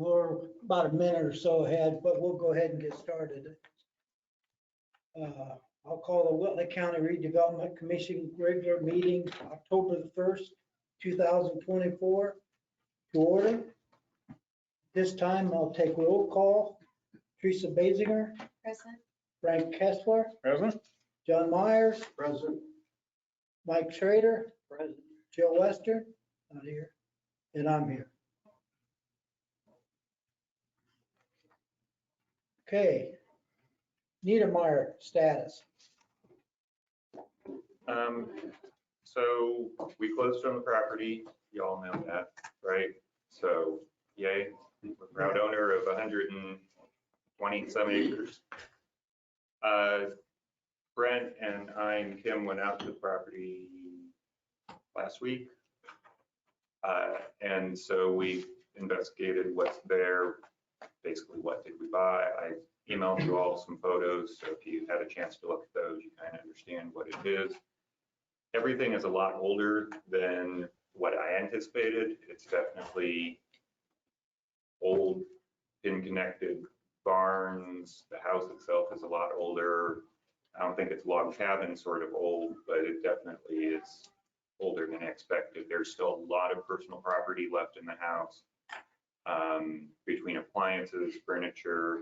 We're about a minute or so ahead, but we'll go ahead and get started. I'll call the Whitley County Redevelopment Commission regular meeting, October the 1st, 2024, to order. This time I'll take roll call. Theresa Baysinger. Present. Frank Kessler. Present. John Myers. Present. Mike Schrader. Present. Joe Western. Not here. And I'm here. Okay. Niedermeyer status. So we closed on the property, you all know that, right? So yay, we're proud owner of 120 some acres. Brent and I and Kim went out to the property last week. And so we investigated what's there, basically what did we buy. I emailed you all some photos, so if you had a chance to look at those, you kind of understand what it is. Everything is a lot older than what I anticipated. It's definitely old, pin-connected barns. The house itself is a lot older. I don't think it's log cabin sort of old, but it definitely is older than expected. There's still a lot of personal property left in the house, between appliances, furniture,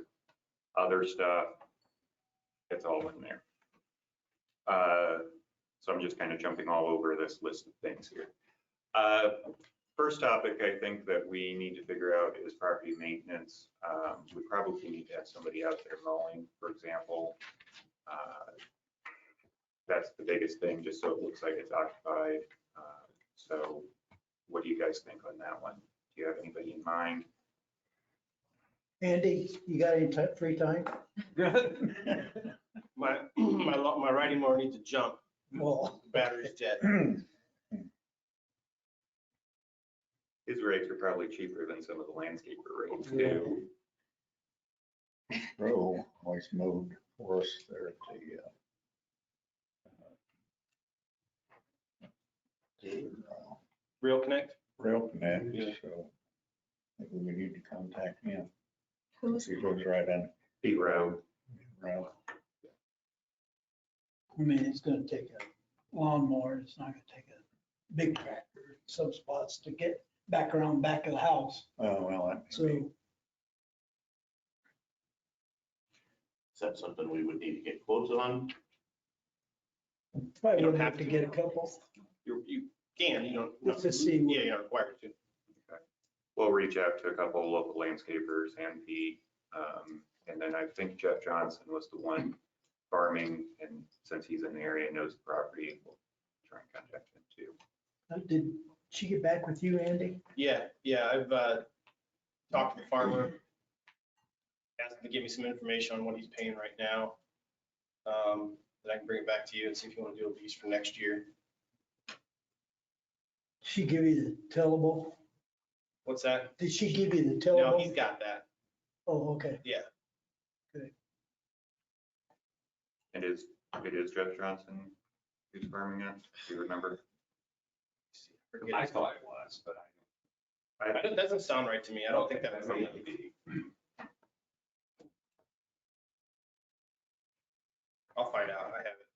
other stuff. It's all in there. So I'm just kind of jumping all over this list of things here. First topic I think that we need to figure out is property maintenance. We probably need to have somebody out there mowing, for example. That's the biggest thing, just so it looks like it's occupied. So what do you guys think on that one? Do you have anybody in mind? Andy, you got any free time? My riding mower needs to jump. Well, The battery's dead. His rates are probably cheaper than some of the landscaper rates too. Row always mowed for us there at the Real Connect? rail connect, Yeah. so maybe we need to contact him. Who's? He lives right on Pete Rowe. around. I mean, it's gonna take a lawnmower, it's not gonna take a big tractor, in some spots to get back around back of the house. Oh, well, that may be. So Is that something we would need to get quotes on? probably You don't would have have to to. get a couple. You can, you don't. Let's just see. Yeah, you're not required to. We'll reach out to a couple of local landscapers and Pete. And then I think Jeff Johnson was the one farming, and since he's in the area, knows the property, we'll try and contact him too. Did she get back with you, Andy? Yeah, I've talked to the farmer. Asked him to give me some information on what he's paying right now. Then I can bring it back to you and see if you want to do a lease for next year. She give you the tellable? What's that? Did she give you the No, tellable? he's got that. Oh, okay. And it is Jeff Johnson who's farming it, do you remember? Forget I his- thought it was, but That doesn't sound right to me. I don't think that was Maybe. it. I'll find out. I have it.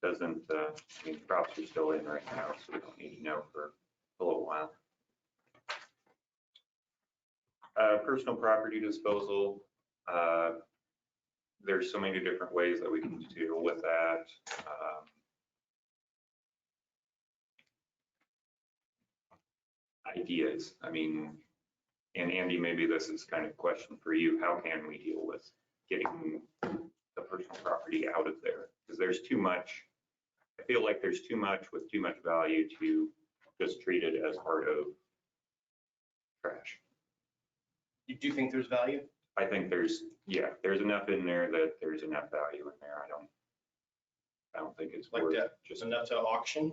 Doesn't, I mean, crops are still in right now, so we don't need to know for a little while. Personal property disposal. There's so many different ways that we can deal with that. Ideas, I mean, and Andy, maybe this is kind of a question for you. How can we deal with getting the personal property out of there? Because there's too much, I feel like there's too much with too much value to just treat it as part of trash. You do think there's value? I think there's enough in there that there's enough value in there. I don't think it's Like worth that, just, enough to auction?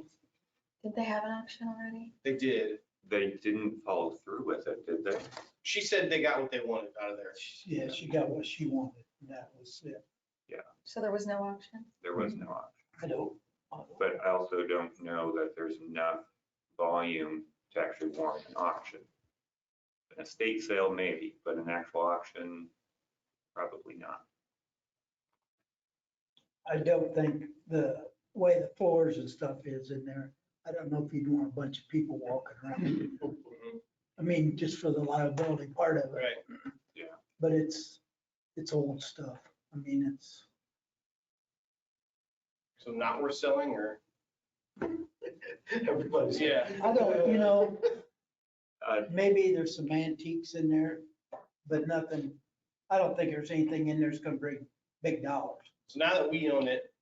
Did they have an auction already? They did. they didn't follow through with it, did they? She said they got what they wanted out of there. Yeah, she got what she wanted. And that was it. So there was no auction? There was no option. I don't. But I also don't know that there's enough volume to actually warrant an auction. An estate sale, maybe, but an actual auction, probably not. I don't think the way the floors and stuff is in there, I don't know if you'd want a bunch of people walking around. I mean, just for the liability part of it, Right. but it's old stuff. I mean, it's, So not worth selling or? Everybody's. Yeah. I don't, you know, Uh, maybe there's some antiques in there, but nothing, I don't think there's anything in there that's gonna bring big dollars. So now that we own it,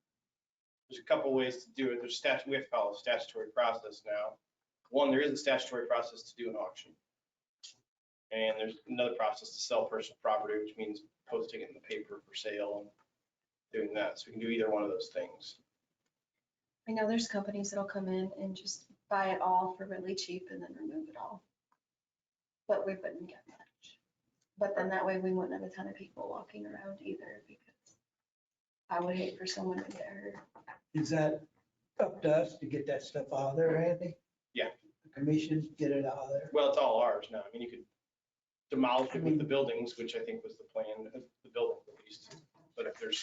there's a couple ways to do it. There's we have to follow a statutory process now. One, there is a statutory process to do an auction. And there's another process to sell personal property, which means posting it in the paper for sale and doing that. So we can do either one of those things. I know there's companies that'll come in and just buy it all for really cheap and then remove it all. But we wouldn't get much. But then that way we wouldn't have a ton of people walking around either, because I would hate for someone to get hurt. Is that up to us to get that stuff out of there, Andy? Yeah. The commission, get it out of there? Well, it's all ours now. I mean, you could demolish it with the buildings, which I think was the plan, the building at least. But if there's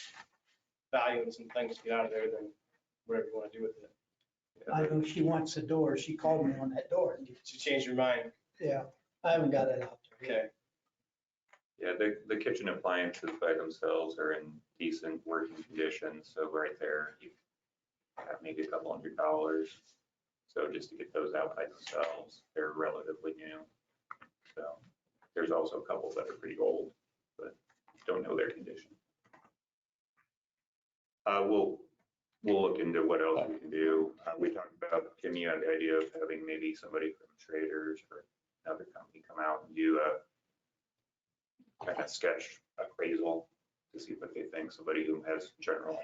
value and some things to get out of there, then whatever you want to do with it. I know she wants the door. She called me on that door. She changed your mind. Yeah, I haven't got it out there. Okay. Yeah, the kitchen appliances by themselves are in decent working condition, so right there, you have maybe a couple $100. So just to get those out by themselves, they're relatively new. So there's also a couple that are pretty old, but don't know their condition. We'll look into what else we can do. We talked about, Kim, you had the idea of having maybe somebody from Schrader's or another company come out and do a kind of sketch appraisal to see what they think, somebody who has general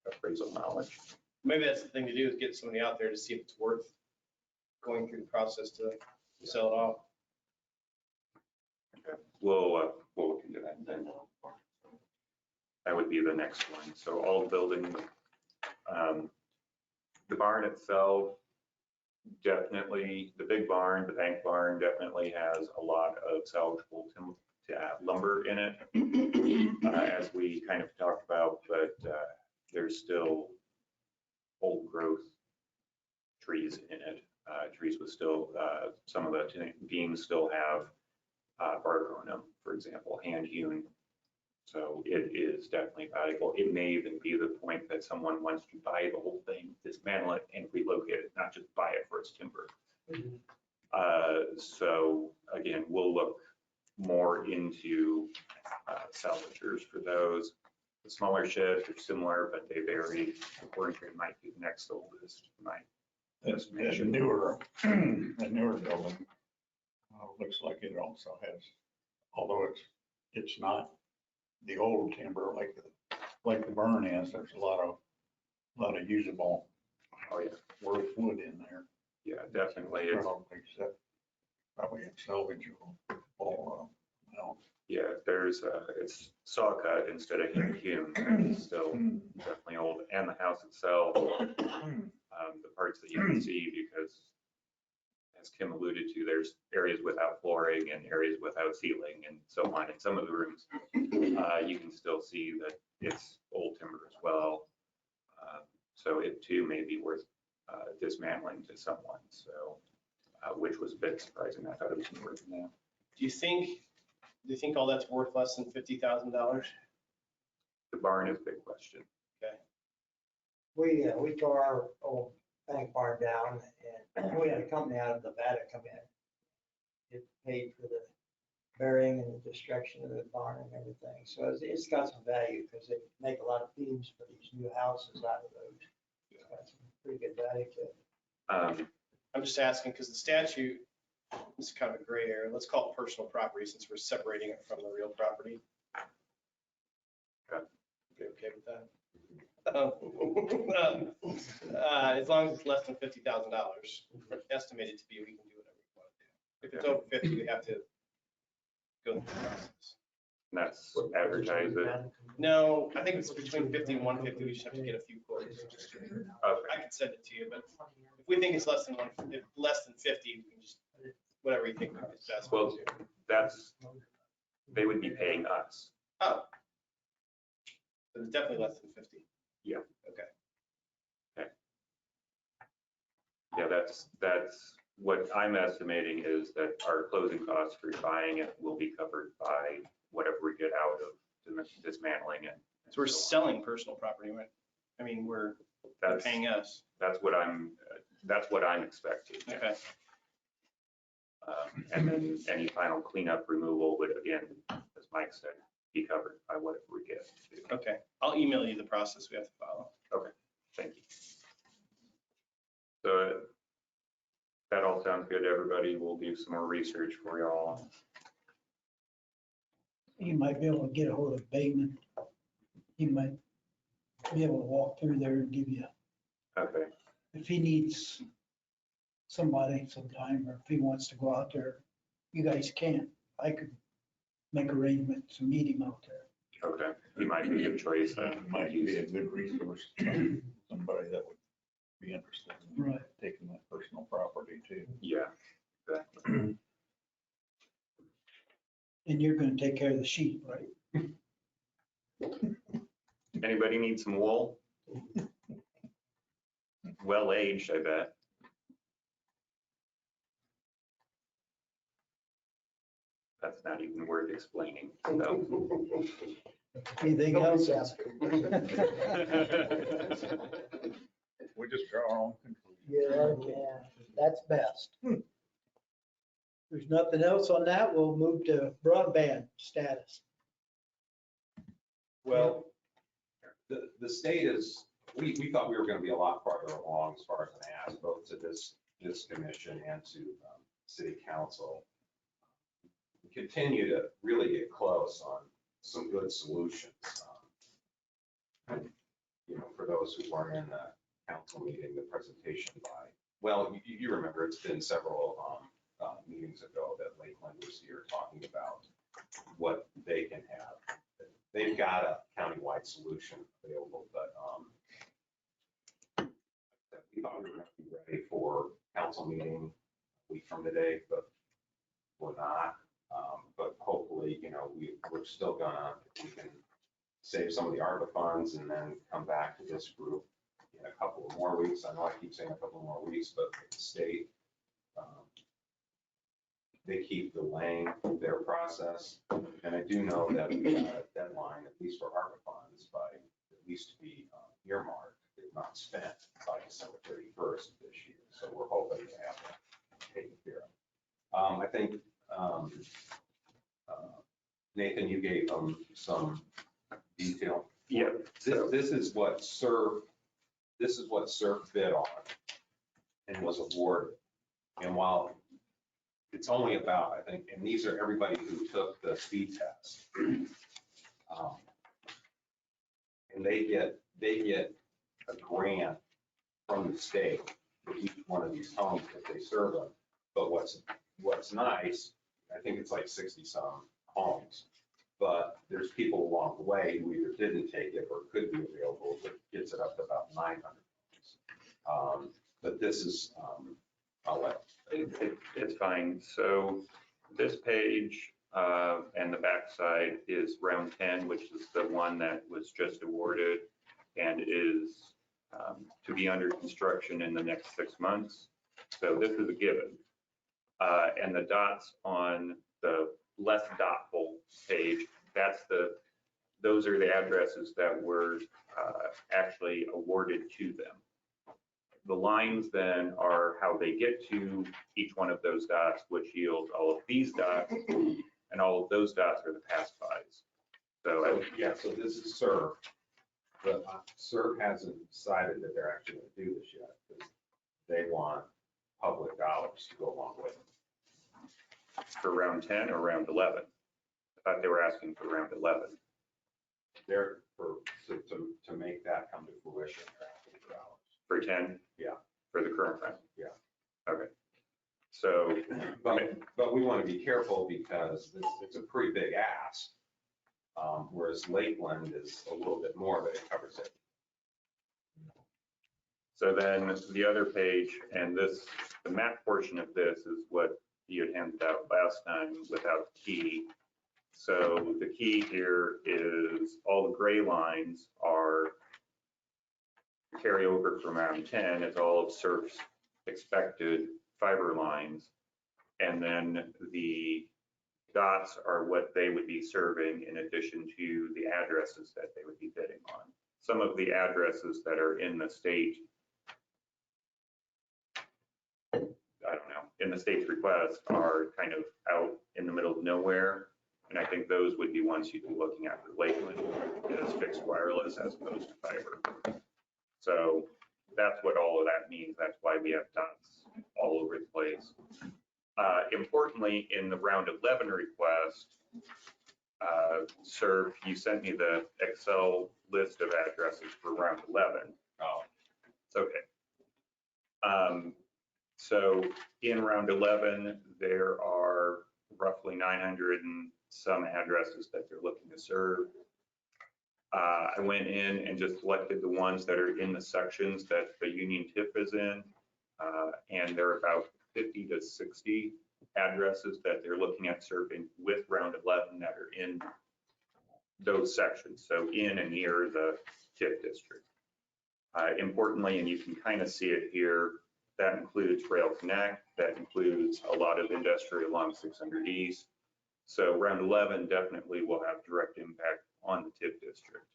appraisal knowledge. Maybe that's the thing to do, is get somebody out there to see if it's worth going through the process to sell it off. Okay. We'll look into that then. That would be the next one. So all buildings, the barn itself, definitely, the big barn, the bank barn definitely has a lot of salvageable lumber in it, as we kind of talked about, but there's still old growth trees in it. Trees with still, some of the beams still have bark on them, for example, hand hewn. So it is definitely valuable. It may even be the point that someone wants to buy the whole thing, dismantle it and relocate it, not just buy it for its timber. So again, we'll look more into salvagers for those. The smaller sheds are similar, but they vary. The Corn Tree might be the next oldest, my estimation. The newer building looks like it also has, although it's not the old timber like the burn is, there's a lot of usable Oh, yeah. worth wood in there. Yeah, definitely. It's, Probably a salvageable. yeah, it's saw cut instead of hand hewn. It's still definitely old. And the house itself, the parts that you can see, because as Kim alluded to, there's areas without flooring and areas without ceiling and so on. In some of the rooms, you can still see that it's old timber as well. So it too may be worth dismantling to someone. So, which was a bit surprising. I thought it was more than that. Do you think all that's worth less than $50,000? The barn is a big question. We tore our old bank barn down and we had a company out of Nevada come in. It paid for the burying and the destruction of the barn and everything. So it's got some value because they make a lot of beams for these new houses out of those. It's got some pretty good value to it. I'm just asking because the statute is kind of a gray area. Let's call it personal property since we're separating it from the real property. Okay. Okay with that? As long as it's less than $50,000 estimated to be, we can do whatever we want to do. If it's over 50, we have to go through the process. And that's advertise it. No, I think it's between 50 and 150. We just have to get a few quotes. Okay. I can send it to you, but if we think it's less than 50, we can just whatever you think is best. Well, they would be paying us. Oh. So it's definitely less than 50. Yeah. Okay. Yeah, that's what I'm estimating is that our closing costs for buying it will be covered by whatever we get out of dismantling it. So we're selling personal property, right? I mean, they're That's, paying us. that's what I'm expecting. Okay. And then any final cleanup removal would, again, as Mike said, be covered by whatever we get. Okay. I'll email you the process we have to follow. Okay, thank you. So that all sounds good to everybody. We'll do some more research for y'all. You might be able to get a hold of Bayman. He might be able to walk through there and give you, Okay, if he needs somebody sometime, or if he wants to go out there, you guys can't. I could make arrangements to meet him out there. okay. He might be a good choice. That might be a good resource, somebody that would be interested in Right. taking that personal property too. Yeah, exactly. And you're gonna take care of the sheep, right? Anybody need some wool? Well aged, I bet. That's not even worth explaining. So. Anything else? We just draw our own conclusions. Yeah, that's best. There's nothing else on that. We'll move to broadband status. Well, the state is, we thought we were going to be a lot farther along as far as an ask, both to this commission and to city council. We continue to really get close on some good solutions. For those who weren't in the council meeting, the presentation by, well, you remember, it's been several meetings ago that Lakeland was here talking about what they can have. They've got a countywide solution available, but we thought we were going to be ready for council meeting a week from today, but we're not. But hopefully, we're still gonna, if we can save some of the ARPA funds and then come back to this group in a couple of more weeks. I know I keep saying a couple more weeks, but the state, they keep delaying their process. And I do know that we got a deadline, at least for ARPA funds, by at least to be earmarked, if not spent, by December 31st of this year. So we're hoping to have that taken care of. I think, Nathan, you gave them some detail. Yeah. This is what SERF bid on and was awarded. And while it's only about, I think, and these are everybody who took the speed test. And they get a grant from the state for each one of these homes that they serve them. But what's nice, I think it's like 60 some homes, but there's people along the way who either didn't take it or could be available, that gets it up to about 900 homes. But this is, I'll let. It's fine. So this page and the backside is round 10, which is the one that was just awarded and is to be under construction in the next 6 months. So this is a given. And the dots on the less dotful page, those are the addresses that were actually awarded to them. The lines then are how they get to each one of those dots, which yields all of these dots, and all of those dots are the pass bys. So Yeah, so this is SERF, but SERF hasn't decided that they're actually going to do this yet, because they want public dollars to go along with it. for round 10 or round 11? I thought they were asking for round 11. They're to make that come to fruition, they're asking for dollars. For 10? Yeah. For the current round? Yeah. Okay. So, But we want to be careful because it's a pretty big ask. Whereas Lakeland is a little bit more, but it covers it. so then the other page, and the map portion of this is what you had handed out last time without the key. So the key here is all the gray lines are carryover from round 10. It's all of SURF's expected fiber lines. And then the dots are what they would be serving in addition to the addresses that they would be bidding on. Some of the addresses that are in the state, I don't know, in the state's request are kind of out in the middle of nowhere. And I think those would be ones you'd be looking at for Lakeland as fixed wireless as opposed to fiber. So that's what all of that means. That's why we have dots all over the place. Importantly, in the round 11 request, sir, you sent me the Excel list of addresses for round 11. Oh. It's okay. So in round 11, there are roughly 900 and some addresses that they're looking to serve. I went in and just selected the ones that are in the sections that the union TIF is in, and there are about 50 to 60 addresses that they're looking at serving with round 11 that are in those sections, so in and near the TIF district. Importantly, and you can kind of see it here, that includes Rail Connect, that includes a lot of industry along 600 East. So round 11 definitely will have direct impact on the TIF district.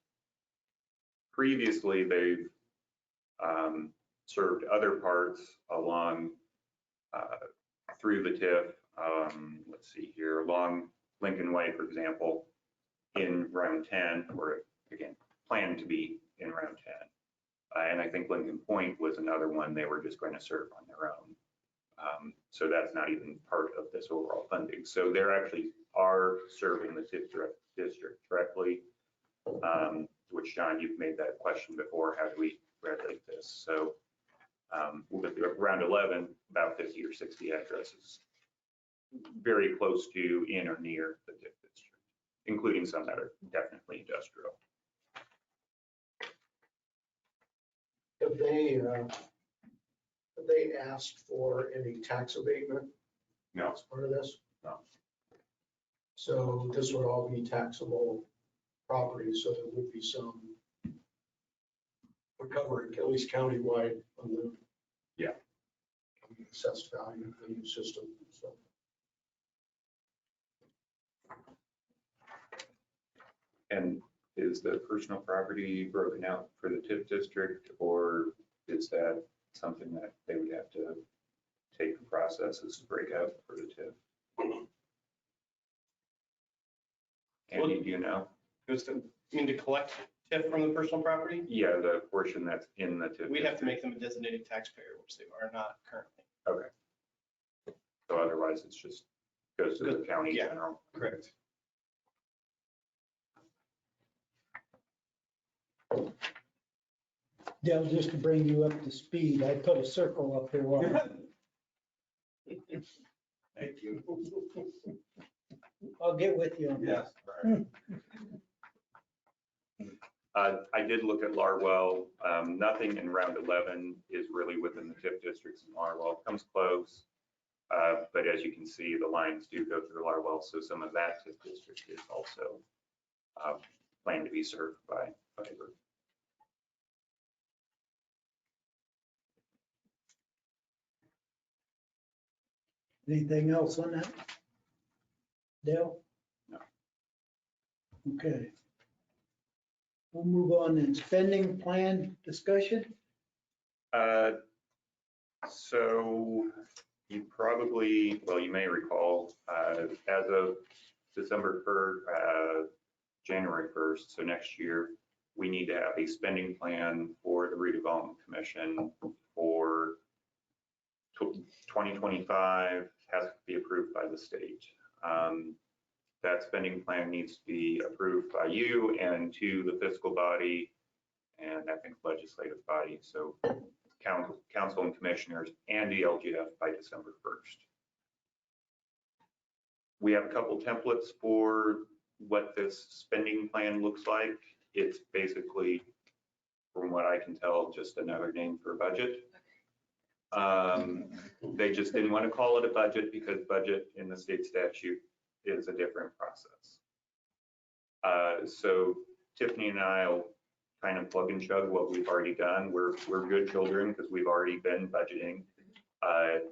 Previously, they've served other parts along through the TIF. Let's see here, along Lincoln Way, for example, in round 10, or again, planned to be in round 10. And I think Lincoln Point was another one they were just going to serve on their own. So that's not even part of this overall funding. So they're actually are serving the TIF district directly, which John, you've made that question before, how do we regulate this? So with round 11, about 50 or 60 addresses, very close to in or near the TIF district, including some that are definitely industrial. Have they asked for any tax abatement No. as part of this? No. So this would all be taxable property, so there would be some recovery, at least countywide, on the assessed value of the new system. So And is the personal property broken out for the TIF district, or is that something that they would have to take the processes to break out for the TIF? Andy, do you know? Goes to, you mean to collect TIF from the personal property? Yeah, the portion that's in the TIF. We'd have to make them a designated taxpayer, which they are not currently. Okay. So otherwise, it's just goes to the county Yeah. general. Correct. Dale, just to bring you up to speed, I put a circle up here. Thank you. I'll get with you on that. Yes. I did look at Larwill. Nothing in round 11 is really within the TIF districts in Larwill. Comes close. But as you can see, the lines do go through Larwill. So some of that TIF district is also planned to be served by fiber. Anything else on that? Dale? No. Okay. We'll move on in spending plan discussion. So you probably, well, you may recall, as of December 1st, January 1st, so next year, we need to have a spending plan for the Redevelopment Commission for 2025, has to be approved by the state. That spending plan needs to be approved by you and to the fiscal body and I think legislative body. So council and commissioners and the LGF by December 1st. We have a couple templates for what this spending plan looks like. It's basically, from what I can tell, just another name for budget. They just didn't want to call it a budget because budget in the state statute is a different process. So Tiffany and I will kind of plug and chug what we've already done. We're good children because we've already been budgeting.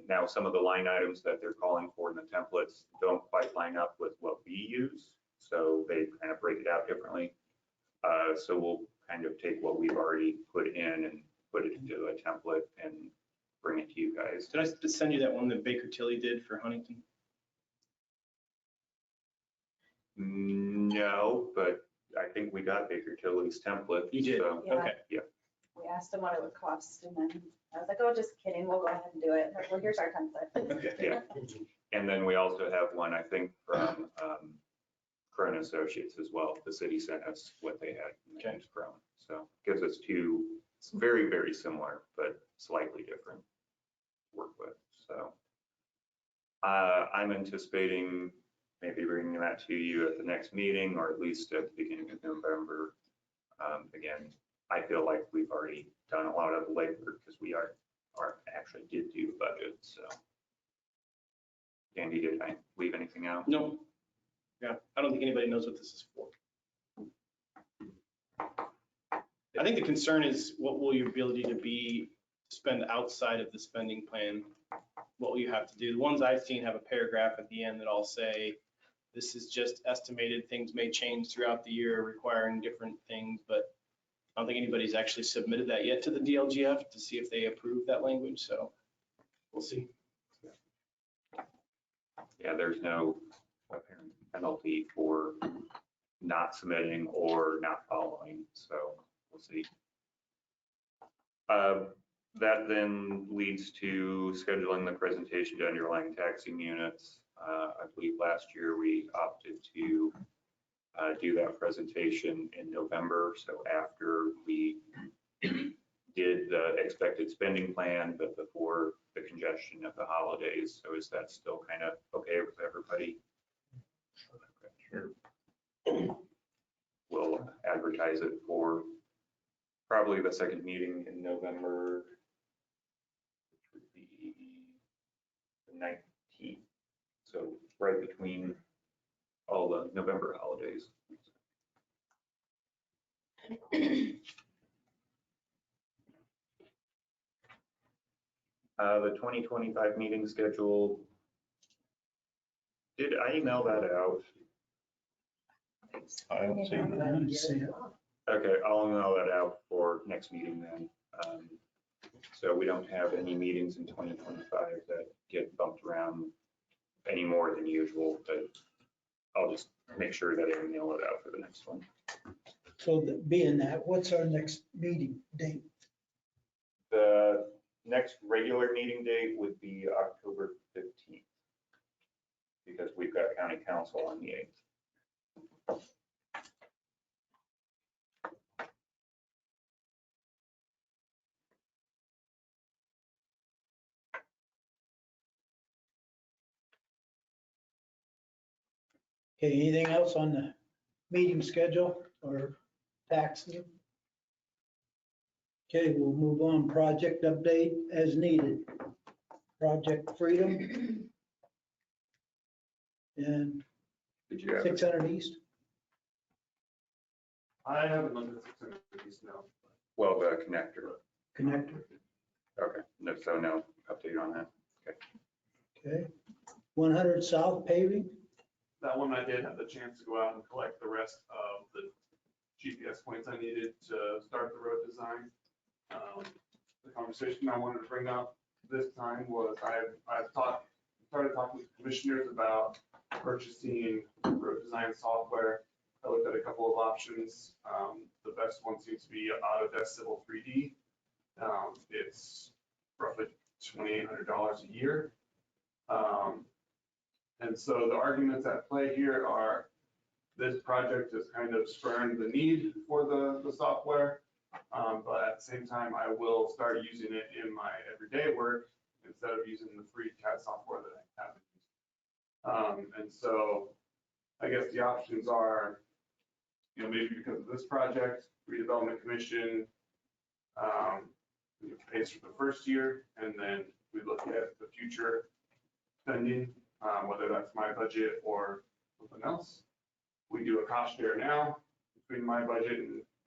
Now, some of the line items that they're calling for in the templates don't quite line up with what we use. So they kind of break it out differently. So we'll kind of take what we've already put in and put it into a template and bring it to you guys. Did I just send you that one that Baker Tilly did for Huntington? No, but I think we got Baker Tilly's template. You did? So, Yeah. Okay. We asked them what it would cost and then I was like, oh, just kidding, we'll go ahead and do it. They're like, well, here's our template. Okay. Yeah. And then we also have one, I think, from Crown Associates as well. The city sent us what they had. Okay. Crown. So gives us two, it's very, very similar, but slightly different to work with. So I'm anticipating maybe bringing that to you at the next meeting, or at least at the beginning of November. Again, I feel like we've already done a lot of the labor because we actually did do the budget. So Andy, did I leave anything out? No. Yeah, I don't think anybody knows what this is for. I think the concern is what will your ability to be spend outside of the spending plan? What will you have to do? The ones I've seen have a paragraph at the end that all say, this is just estimated, things may change throughout the year requiring different things, but I don't think anybody's actually submitted that yet to the DLGF to see if they approve that language, so we'll see. Yeah, there's no apparent penalty for not submitting or not following, so we'll see. That then leads to scheduling the presentation to underlying taxing units. I believe last year we opted to do that presentation in November, so after we did the expected spending plan, but before the congestion of the holidays. So is that still kind of okay with everybody? Sure. We'll advertise it for probably the second meeting in November, which would be the 19th. So right between all the November holidays. The 2025 meeting schedule, did I email that out? I haven't seen I that. didn't see it. Okay, I'll email that out for next meeting then. So we don't have any meetings in 2025 that get bumped around any more than usual, but I'll just make sure that I email it out for the next one. So being that, what's our next meeting date? The next regular meeting date would be October 15th, because we've got county council on the 8th. Okay, anything else on the meeting schedule or taxing? Okay, we'll move on. Project update as needed. Project Freedom. And Did you have? 600 East. I haven't looked at 600 East now. Well, the connector. Connector. Okay, no, so no update on that. Okay. 100 South paving. That one I did have the chance to go out and collect the rest of the GPS points I needed to start the road design. The conversation I wanted to bring up this time was I've started talking with commissioners about purchasing road design software. I looked at a couple of options. The best one seems to be Autodesk Civil 3D. It's roughly $2,800 a year. And so the arguments at play here are this project has kind of spurned the need for the software. But at the same time, I will start using it in my everyday work instead of using the free CAD software that I have. And so I guess the options are, maybe because of this project, Redevelopment Commission pays for the first year, and then we look at the future spending, whether that's my budget or something else. We do a cost share now between my budget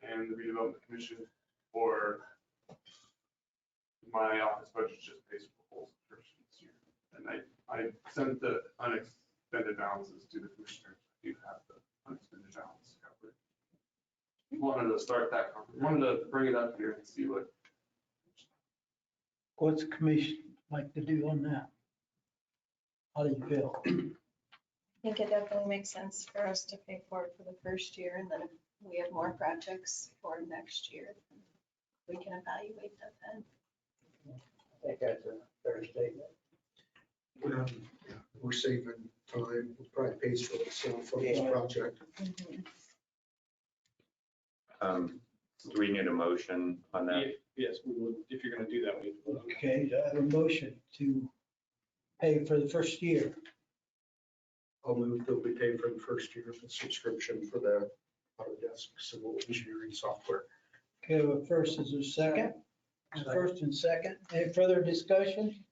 and the redevelopment commission, or my office budget just pays for the whole subscription this year. And I sent the unexpended balances to the commissioners. I do have the unexpended balance covered. Wanted to bring it up here and see what. What's the commission like to do on that? How do you feel? I think it definitely makes sense for us to pay for it for the first year, and then if we have more projects for next year, we can evaluate that then. I think that's a fair statement. We're saving time, it probably pays for itself on this Yeah. project. Do we need a motion on that? Yes, we would, if you're gonna do that, we need to vote on it. Okay, do I have a motion to pay for the first year? I'll move that we pay for the first year of the subscription for the Autodesk civil engineering software. Okay, well, first is a second. First and second. Any further discussion?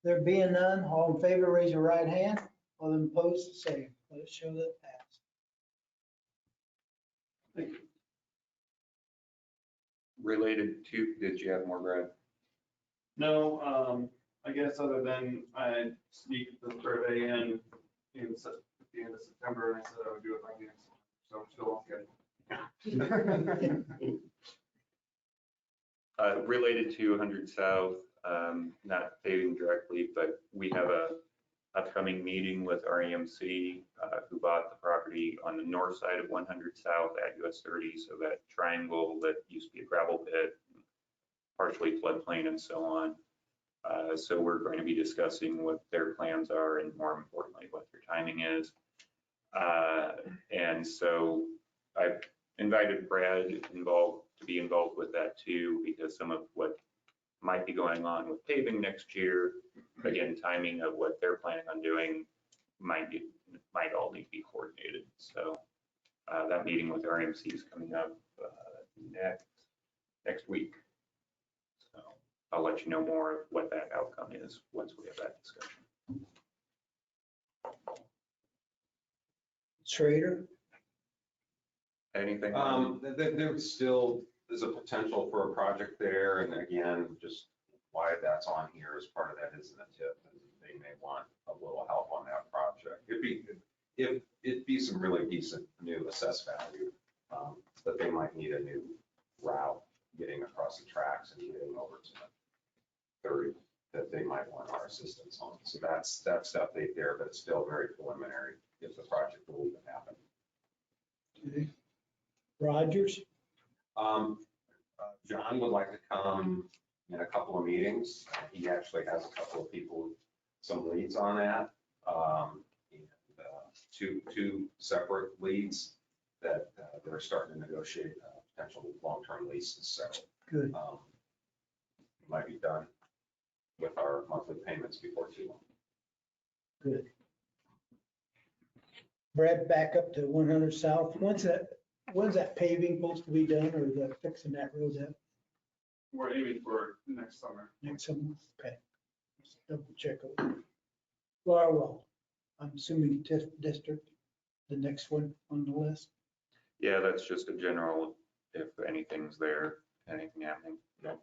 There being none, all in favor, raise your right hand. All them opposed, the same. Let it show that it passed. Related to, did you have more, Brad? No, I guess other than I speak at the survey at the end of September, and I said I would do it by the end of September, so I'm still on schedule. Related to 100 South, not paving directly, but we have a upcoming meeting with REMC, who bought the property on the north side of 100 South at US 30. So that triangle that used to be a gravel pit, partially floodplain and so on. So we're going to be discussing what their plans are and more importantly, what their timing is. And so I've invited Brad to be involved with that too, because some of what might be going on with paving next year, again, timing of what they're planning on doing might all need to be coordinated. So that meeting with RMC is coming up next week. So I'll let you know more of what that outcome is once we have that discussion. Schrader? Anything? There still is a potential for a project there, and again, just why that's on here as part of that isn't a tip, and they may want a little help on that project. It'd be some really decent new assessed value, but they might need a new route getting across the tracks and getting over to the 30 that they might want our assistance on. So that's update there, but it's still very preliminary if the project will even happen. Okay. Rogers? John would like to come in a couple of meetings. He actually has a couple of people, some leads on that. And two separate leads that they're starting to negotiate potential long-term leases. So Good. might be done with our monthly payments before too long. Good. Brad, back up to 100 South. When's that paving supposed to be done, or is that fixing that road up We're aiming for next summer. next summer? Okay. Just double check over. Larwill, I'm assuming TIF district, the next one on the list. Yeah, that's just a general, if anything's there, anything happening. No.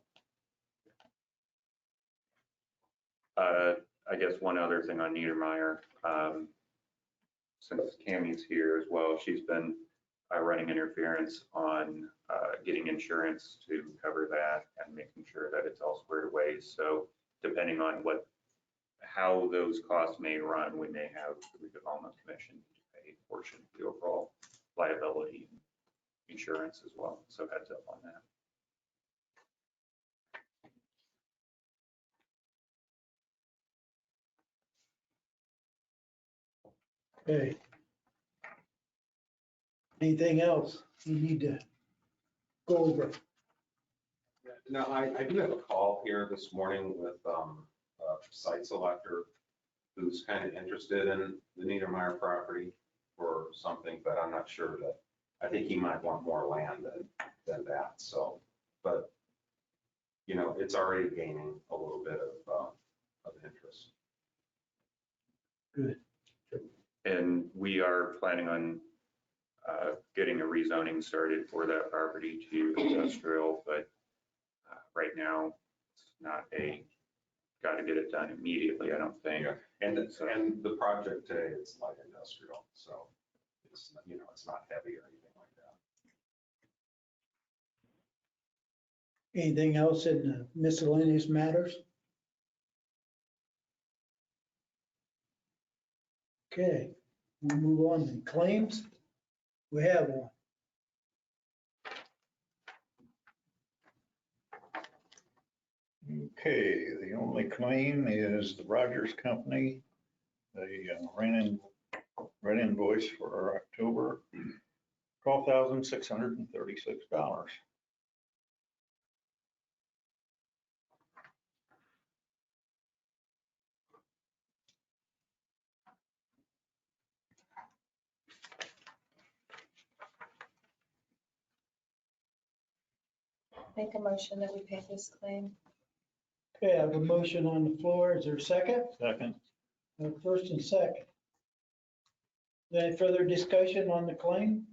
I guess one other thing on Niedermeyer, since Cammie's here as well, she's been running interference on getting insurance to cover that and making sure that it's all squared away. So depending on how those costs may run, we may have the redevelopment commission to pay a portion of the overall liability and insurance as well. So heads up on that. Okay. Anything else you need to go over? No, I do have a call here this morning with a site selector who's kind of interested in the Niedermeyer property for something, but I'm not sure that, I think he might want more land than that. So, but it's already gaining a little bit of interest. And we are planning on getting a rezoning started for that property to industrial, but right now, it's not got to get it done immediately, I don't think. Yeah, and the project today, it's light industrial, so it's, it's not heavy or anything like that. Anything else in the miscellaneous matters? Okay, we'll move on to claims. We have one. Okay, the only claim is the Rogers Company. They ran invoice for October, $12,636. Make a motion that we pay this claim. Okay, I have a motion on the floor. Is there a second? Second, First and second. Any further discussion on the claim?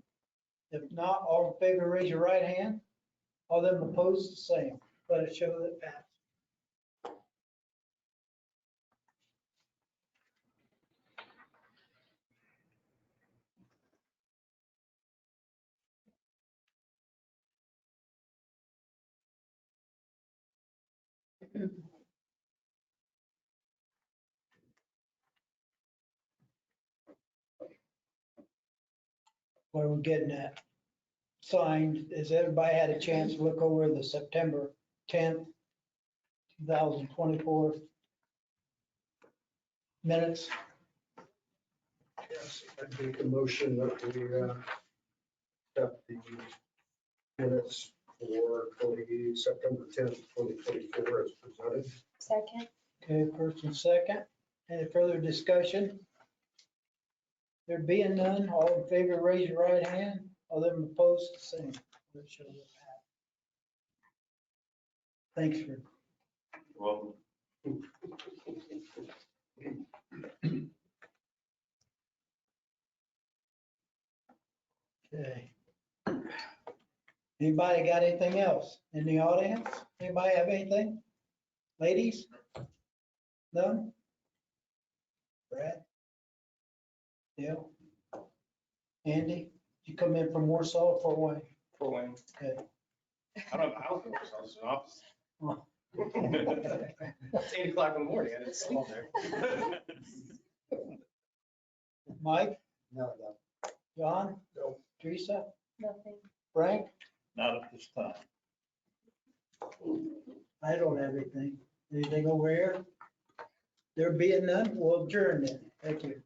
If not, all in favor, raise your right hand. All them opposed, the same. Let it show that passed. Where we're getting that signed, has everybody had a chance to look over the September 10th, 2024 minutes? Yes, I make a motion that we accept the minutes for September 10th, 2024 as presented. Second. Okay, first and second. Any further discussion? There being none, all in favor, raise your right hand. All them opposed, the same. Let it show that passed. Thanks for. Well, Okay. Anybody got anything else in the audience? Anybody have anything? Ladies? None? Brad? Dale? Andy? You come in from Warsaw for what? Fort Wayne. Okay. I don't have a house, I was in office. Oh. It's 8 o'clock in the morning, I didn't sleep there. Mike? No. John? No. Teresa? Nothing. Frank? not at this time. I don't have anything. Anything over here? There being none, we'll adjourn then. Thank you.